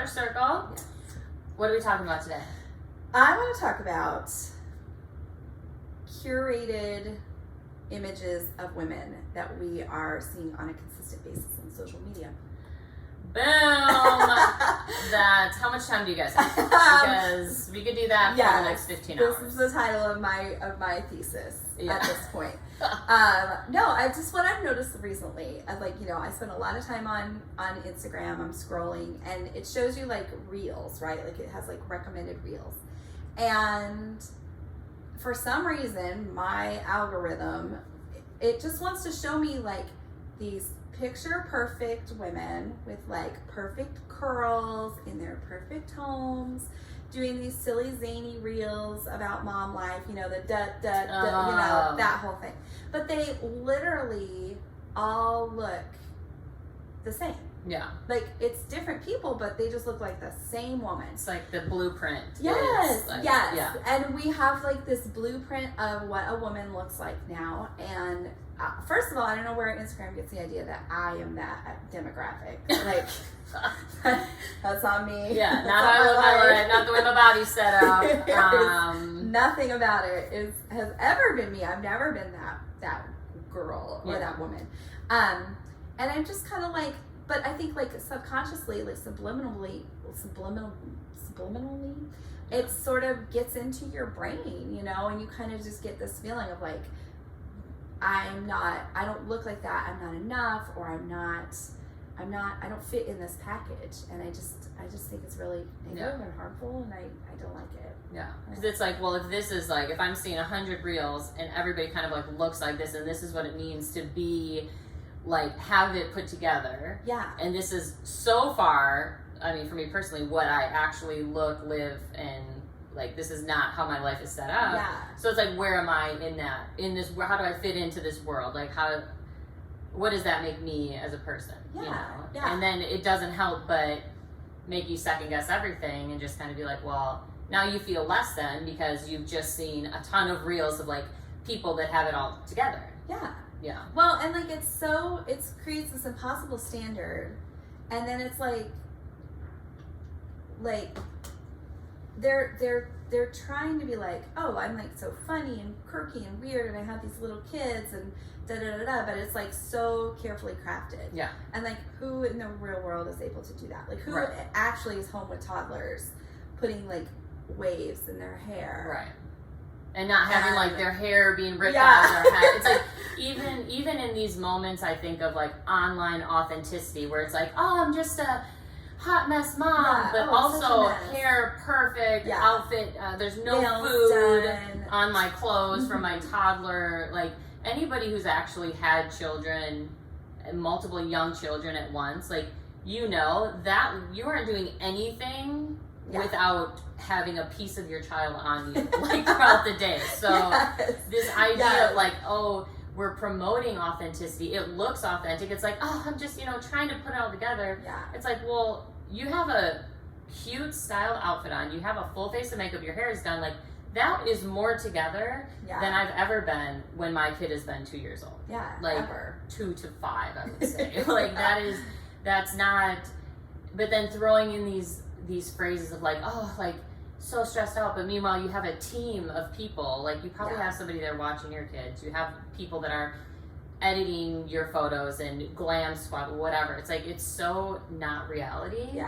circle. Yes. What are we talking about today? I want to talk about curated images of women that we are seeing on a consistent basis on social media. Boom! That's how much time do you guys have? Because we could do that for the next 15 hours. This is the title of my thesis at this point. No, what I've noticed recently, I spend a lot of time on Instagram. I'm scrolling, and it shows you like reels, right? Like it has like recommended reels, and for some reason, my algorithm, it just wants to show me like these picture perfect women with like perfect curls in their perfect homes, doing these silly zany reels about mom life, the that whole thing. But they literally all look the same. Yeah. Like it's different people, but they just look like the same woman. It's like the blueprint. Yes, like, yes. Yeah. And we have like this blueprint of what a woman looks like now. And first of all, I don't know where Instagram gets the idea that I am that demographic. Like, that's not me. Yeah, not the way my body's set up. Nothing about it has ever been me. I've never been that girl or that woman. And I'm just kind of like, but I think like subconsciously, like subliminally, it sort of gets into your brain, and you kind of just get this feeling of like, I don't look like that, I'm not enough, or I don't fit in this package. And I just think it's really negative and harmful, and I don't like it. Yeah, because it's like, well, if this is like, if I'm seeing 100 reels and everybody kind of like looks like this, and this is what it means to be like, have it put together. Yeah. And this is so far, I mean, for me personally, what I actually look, live, and like, this is not how my life is set up. Yeah. So it's like, where am I in this, how do I fit into this world? Like, what does that make me as a person? Yeah. Yeah. And then it doesn't help but make you second guess everything and just kind of be like, well, now you feel less than because you've just seen a ton of reels of like people that have it all together. Yeah. Yeah. Well, and like it creates this impossible standard, and then it's like they're trying to be like, oh, I'm like so funny and quirky and weird, and I have these little kids and but it's like so carefully crafted. Yeah. And like, who in the real world is able to do that? Like, who Right. actually is home with toddlers, putting like waves in their hair? Right. And not having like their hair being ripped Yeah. out of their head. It's like even in these moments, I think of like online authenticity where it's like, oh, I'm just a hot mess mom, but also hair perfect, outfit. There's no food on my clothes from my toddler. Like anybody who's actually had children, and multiple young children at once, like that you aren't doing anything without having a piece of your child on you like throughout the day. So this idea of like, oh, we're promoting authenticity, it looks authentic, it's like, oh, I'm just trying to put it all together. It's like, well, you have a cute styled outfit on, you have a full face of makeup, your hair is done, like that is more together than I've ever been when my kid has been 2 years old. Like ever. 2 to 5, I would say. Like that's not, but then throwing in these phrases of like, oh, like so stressed out, but meanwhile you have a team of people, like you probably have somebody there watching your kids, you have people that are editing your photos and glam squad, whatever. It's like, it's so not reality.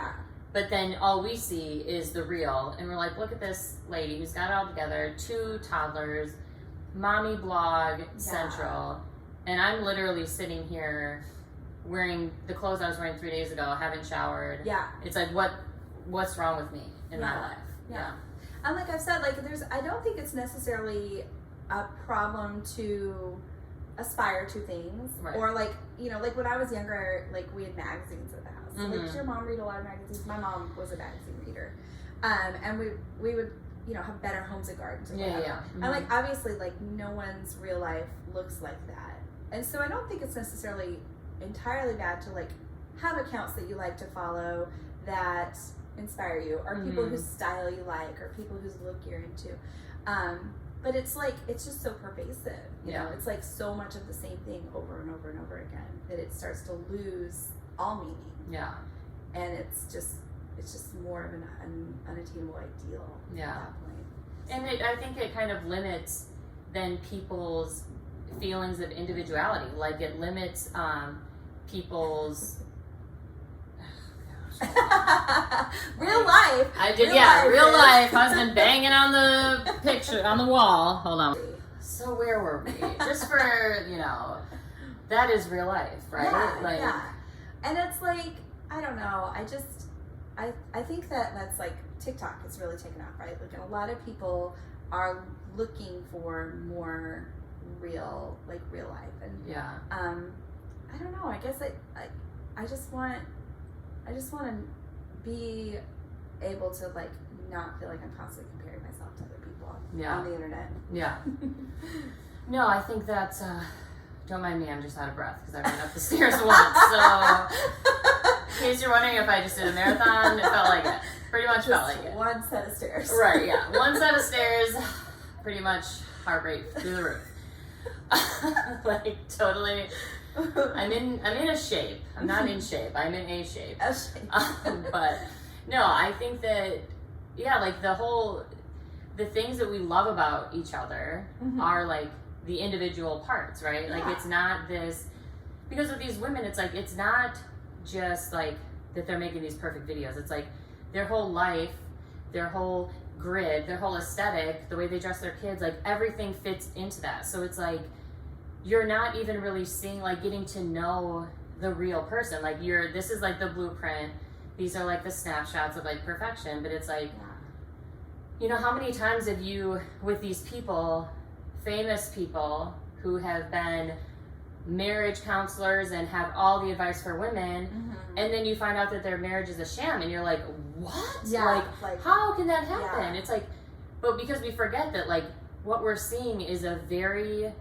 But then all we see is the real, and we're like, look at this lady who's got it all together, 2 toddlers, mommy blog central, and I'm literally sitting here wearing the clothes I was wearing 3 days ago, haven't showered. It's like, what's wrong with me in my life? And like I've said, like I don't think it's necessarily a problem to aspire to things, or like like when I was younger, like we had magazines at the house. So, like, did your mom read a lot of magazines? My mom was a magazine reader, and we would have better homes and gardens or whatever. And like obviously like no one's real life looks like that, and so I don't think it's necessarily entirely bad to like have accounts that you like to follow that inspire you, or people whose style you like, or people whose look you're into. But it's like, it's just so pervasive, you know, it's like so much of the same thing over and over and over again that it starts to lose all meaning. And it's it's just more of an unattainable ideal Yeah. at that point. And I think it kind of limits then people's feelings of individuality. Like it limits people's real life. I did, real life. Husband banging on the picture on the wall. Hold on. So where were we? Just for that is real life, right? Yeah. And it's like, I don't know. I think that's like TikTok has really taken off, right? Like a lot of people are looking for more real life, and I don't know. I guess I just want to be able to like not feel like I'm constantly comparing myself to other people on the internet. Yeah. No, I think that's. Don't mind me. I'm just out of breath because I ran up the stairs once. So, in case you're wondering if I just did a marathon, it felt like it. Pretty much felt like it. One set of stairs. Right. Yeah. One set of stairs. Pretty much heart rate through the roof. Like totally. I'm in a shape. I'm not in shape. I'm in a shape. But no, I think that like the things that we love about each other are like the individual parts, right? Like it's not this, because with these women, it's like it's not just like that they're making these perfect videos. It's like their whole life, their whole grid, their whole aesthetic, the way they dress their kids, like everything fits into that. So it's like you're not even really seeing, like getting to know the real person. Like this is like the blueprint. These are like the snapshots of like perfection. But it's like, how many times have you, with these people, famous people who have been marriage counselors and have all the advice for women, and then you find out that their marriage is a sham, and you're like, what? Like how can that happen? It's like, but because we forget that like what we're seeing is a very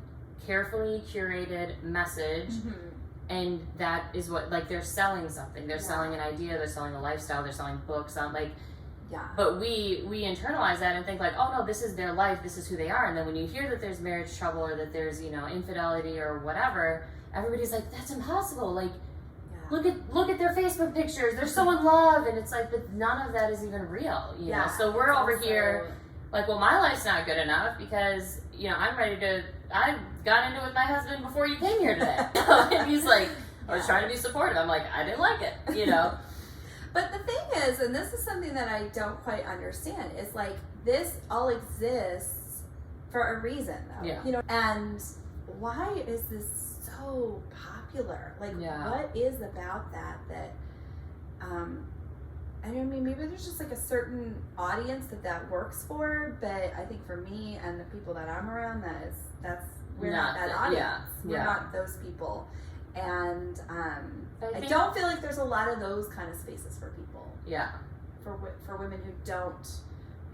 carefully curated message, and that is what, like, they're selling something. They're selling an idea, they're selling a lifestyle, they're selling books, but we internalize that and think like, oh no, this is their life, this is who they are. And then when you hear that there's marriage trouble or that there's infidelity or whatever, everybody's like, that's impossible. Like, look at their Facebook pictures, they're so in love. And it's like, but none of that is even real, you know. So we're over here like, well, my life's not good enough because I got into it with my husband before you came here today. And he's like, I was trying to be supportive. I'm like, I didn't like it, But the thing is, and this is something that I don't quite understand, is like this all exists for a reason, though. And why is this so popular? Like, what is about that? I mean, maybe there's just like a certain audience that works for, but I think for me and the people that I'm around, we're not that audience. We're not those people. And I don't feel like there's a lot of those kind of spaces for people. Yeah. For women who don't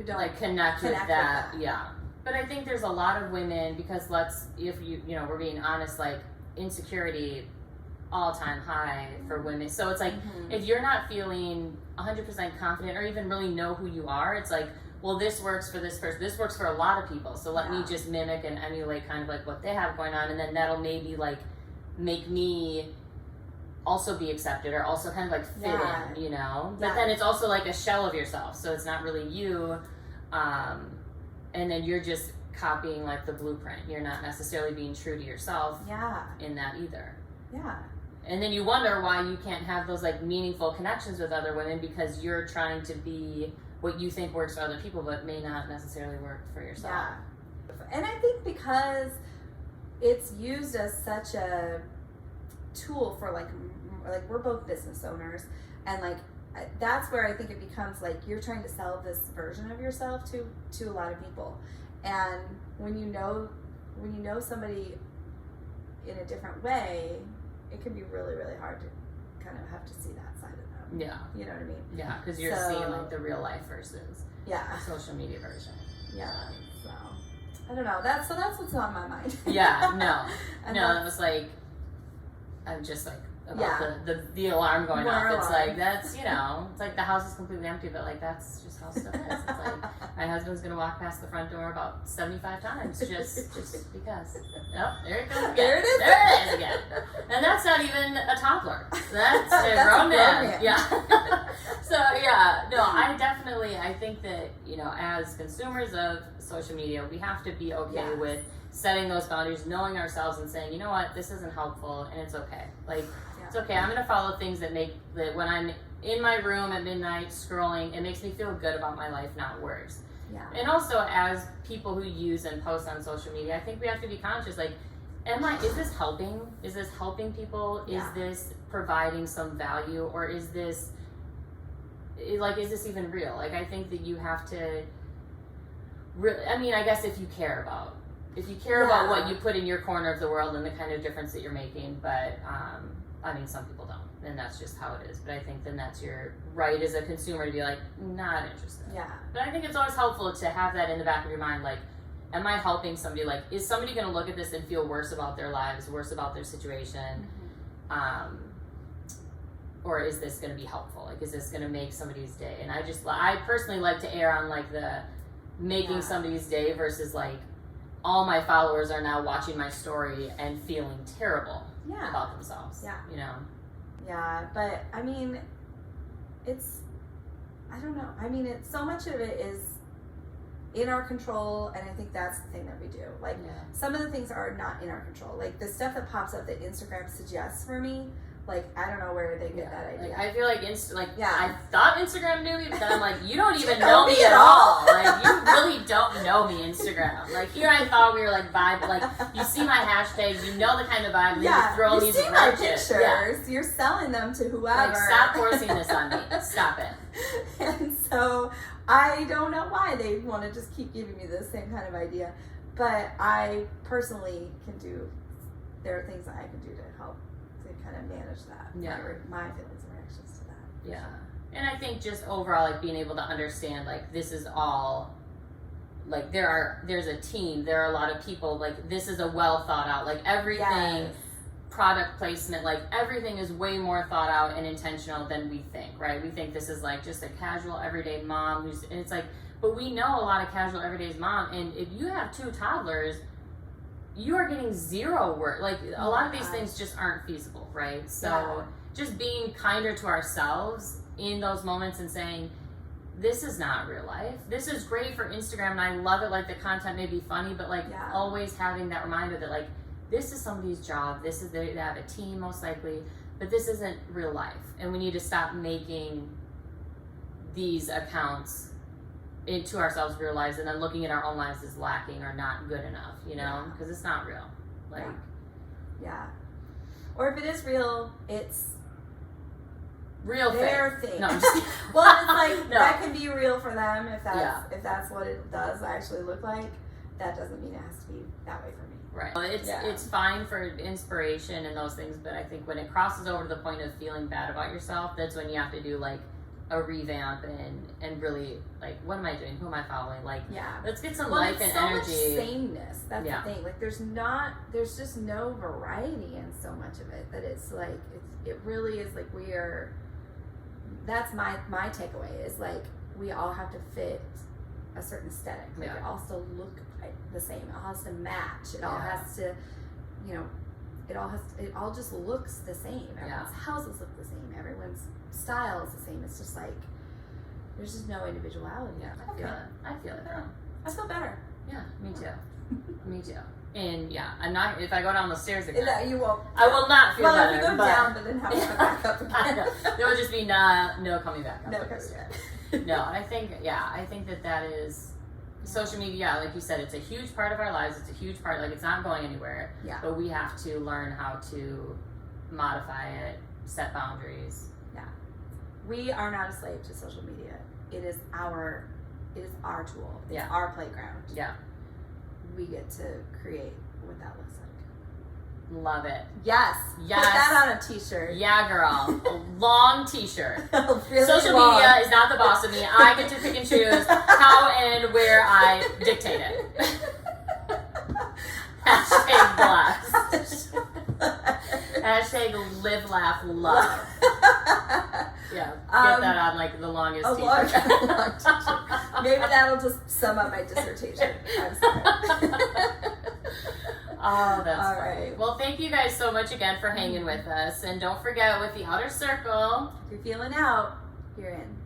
like connect with that. Yeah. But I think there's a lot of women, because if we're being honest, like insecurity all-time high for women. So it's like if you're not feeling 100% confident or even really know who you are, it's like, well, this works for this person. This works for a lot of people. So let me just mimic and emulate kind of like what they have going on, and then that'll maybe like make me also be accepted or also kind of like fit in, But then it's also like a shell of yourself, so it's not really you, and then you're just copying like the blueprint. You're not necessarily being true to yourself in that either. And then you wonder why you can't have those like meaningful connections with other women, because you're trying to be what you think works for other people but may not necessarily work for yourself. And I think because it's used as such a tool for like we're both business owners, and like that's where I think it becomes like you're trying to sell this version of yourself to a lot of people. And when you know somebody in a different way, it can be really, really hard to kind of have to see that side of them. Yeah. You know what I mean? Yeah, because you're seeing like the real life versus the social media version. Yeah. So I don't know. That's what's on my mind. It was like, I'm just like about the alarm going off. It's like that's it's like the house is completely empty, but like that's just how stuff is. It's like my husband's gonna walk past the front door about 75 times just because. Oh, there it goes again. There it is again. And that's not even a toddler. That's a grown man. Yeah. So yeah, no, I think that, you know, as consumers of social media, we have to be okay with setting those boundaries, knowing ourselves and saying, you know what, this isn't helpful and it's okay. Like, it's okay. I'm going to follow things that when I'm in my room at midnight scrolling, it makes me feel good about my life, not worse. Yeah. And also, as people who use and post on social media, I think we have to be conscious, like, is this helping? Is this helping people? Is this providing some value? Or is this even real? Like, I think that you have to I guess if you care about what you put in your corner of the world and the kind of difference that you're making, but some people don't, and that's just how it is. But I think then that's your right as a consumer to be like, not interested. Yeah. But I think it's always helpful to have that in the back of your mind, like, am I helping somebody? Like, is somebody going to look at this and feel worse about their lives, worse about their situation? Mm-hmm. Or is this going to be helpful? Like, is this going to make somebody's day? And I personally like to err on like the making somebody's day versus like all my followers are now watching my story and feeling terrible about themselves. Yeah. You know? Yeah, but I mean, I don't know. I mean, so much of it is in our control, and I think that's the thing that we do. Like, some of the things are not in our control. Like, the stuff that pops up that Instagram suggests for me, like, I don't know where they get that idea. Like, I feel like I thought Instagram knew me, but then I'm like, you don't even know me at all. Like, you really don't know me, Instagram. Like, here I thought we were like vibe. Like, you see my hashtags, you know the kind of vibe. Yeah, you throw these see my pictures. Yeah. You're selling them to whoever. Like, stop forcing this on me. Stop it. And so I don't know why they want to just keep giving me the same kind of idea, but I personally there are things that I can do to help to kind of manage that. My feelings and reactions to that. Yeah. And I think just overall, like, being able to understand, like, this is all, like, there's a team, there are a lot of people, like, this is a well thought out, like, everything, product placement, like, everything is way more thought out and intentional than we think, right? We think this is like just a casual everyday mom and it's like, but we know a lot of casual everyday mom, and if you have 2 toddlers, you are getting zero work. Like, a lot of these things just aren't feasible, right? So just being kinder to ourselves in those moments and saying, this is not real life. This is great for Instagram and I love it. Like, the content may be funny, but like always having that reminder that, like, this is somebody's job. They have a team most likely, but this isn't real life. And we need to stop making these accounts into ourselves real lives and then looking at our own lives as lacking or not good enough, you know, because it's not real. Like, or if it is real, it's real their thing. thing. No, I'm just well, it's like that can be real for them if that's what it does actually look like. That doesn't mean it has to be that way for me. Right. Well, it's fine for inspiration and those things, but I think when it crosses over to the point of feeling bad about yourself, that's when you have to do like a revamp and really, like, what am I doing? Who am I following? Like, let's get some life and energy. Much sameness. That's the thing. Like, there's just no variety in so much of it that it's like it really is like that's my takeaway is like we all have to fit a certain aesthetic. Like, it all still look the same. It all has to match. It all has to, you know, it all just looks the same. Everyone's houses look the same. Everyone's style is the same. It's just like there's just no individuality. I feel it. I feel better. Yeah, me too. Me too. And I'm not. If I go down the stairs again, no, you won't. I will not feel better. Well, if you go down, but then have to come back up again. There will just be no coming back up. No coming back. No, I think that is social media. Like you said, it's a huge part of our lives. It's a huge part. Like, it's not going anywhere. Yeah. But we have to learn how to modify it, set boundaries. Yeah. We are not a slave to social media. It is our tool. It's our playground. Yeah. We get to create what that looks like. Love it. Yes. Put that on a t-shirt. Yeah, girl. A long t-shirt. Really social long. Media is not the boss of me. I get to pick and choose how and where I dictate it. Hashtag blessed. Hashtag live, laugh, love. Yeah, get that on like the longest t-shirt. Long t-shirt. Maybe that'll just sum up my dissertation. I'm sorry. Oh, that's all right. Well, thank you guys so much again for hanging with us. And don't forget, with the outer circle, if you're feeling out, You're in.